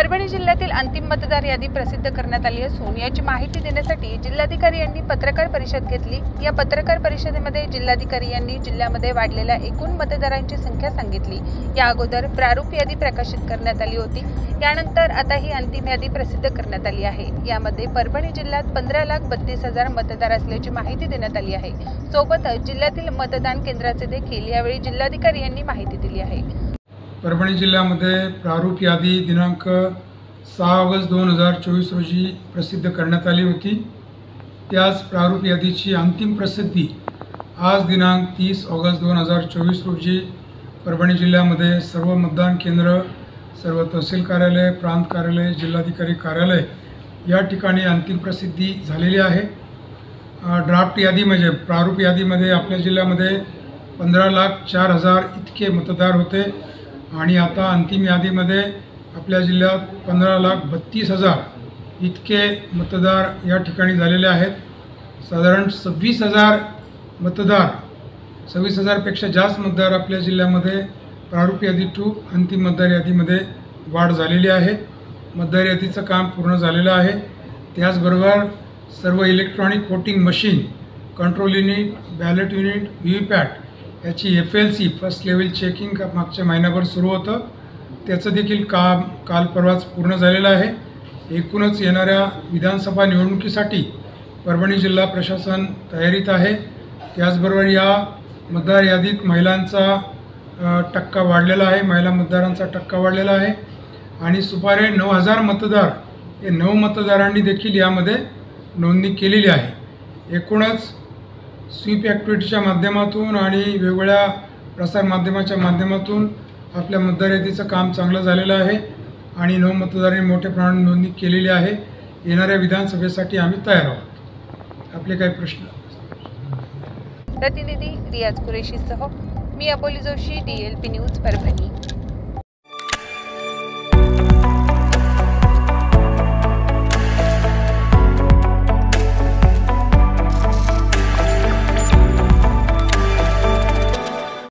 परभणी जिल्ह्यातील अंतिम मतदार यादी प्रसिद्ध करण्यात आली असून याची माहिती देण्यासाठी जिल्हाधिकारी यांनी पत्रकार परिषद घेतली। या पत्रकार परिषदेमध्ये जिल्हाधिकारी यांनी जिल्ह्यामध्ये वाढलेल्या एकूण मतदारांची संख्या सांगितली। या अगोदर प्रारूप यादी प्रकाशित करण्यात आली होती। यानंतर आता ही अंतिम यादी प्रसिद्ध करण्यात आली आहे। यामध्ये परभणी जिल्ह्यात 15,32,000 मतदार असल्याची माहिती देण्यात आली आहे। सोबतच जिल्ह्यातील मतदान केंद्राचे देखील यावेळी जिल्हाधिकारी यांनी माहिती दिली आहे। परभणी जिल्ह्यामध्ये प्रारूप यादी दिनांक 6 ऑगस्ट 2024 रोजी प्रसिद्ध करण्यात आली होती। त्याच प्रारूप यादीची अंतिम प्रसिद्धी आज दिनांक 30 ऑगस्ट 2024 रोजी परभणी जिल्ह्यामध्ये सर्व मतदान केंद्र, सर्व तहसील कार्यालय, प्रांत कार्यालय, जिल्हाधिकारी कार्यालय या ठिकाणी अंतिम प्रसिद्धी झालेली आहे। ड्राफ्ट यादी म्हणजे प्रारूप यादीमध्ये आपल्या जिल्ह्यामध्ये 15,04,000 इतके मतदार होते आणि आता अंतिम यादीमध्ये आपल्या जिल्ह्यात 15,32,000 इतके मतदार या ठिकाणी झालेले आहेत। साधारण 26,000 मतदार, 26,000पेक्षा जास्त मतदार आपल्या जिल्ह्यामध्ये प्रारूप यादी टू अंतिम मतदार यादीमध्ये वाढ झालेली आहे। मतदार यादीचं काम पूर्ण झालेलं आहे। त्याचबरोबर सर्व electronic voting machine, control unit, ballot unit, VVPAT याची FLC फर्स्ट लेवल चेकिंग मागच्या महिन्याभर सुरू होतं। त्याचं देखील काम काल परवाच पूर्ण झालेलं आहे। एकूणच येणाऱ्या विधानसभा निवडणुकीसाठी परभणी जिल्हा प्रशासन तयारीत आहे। त्याचबरोबर या मतदार यादीत महिलांचा टक्का वाढलेला आहे, महिला मतदारांचा टक्का वाढलेला आहे आणि सुमारे 9,000 मतदार हे 9 मतदारांनी देखील यामध्ये नोंदणी केलेली आहे। एकूणच स्वीप ॲक्टिव्हिटीच्या माध्यमातून आणि वेगवेगळ्या प्रसार माध्यमाच्या माध्यमातून आपल्या मतदार यादीचं काम चांगलं झालेलं आहे आणि 9 मतदारांनी मोठ्या प्रमाणात नोंदणी केलेली आहे। येणाऱ्या विधानसभेसाठी आम्ही तयार आहोत। आपले काही प्रश्न? प्रतिनिधी रियाज कुरेशीसह मी अबोली जोशी, DLP न्यूज परभणी।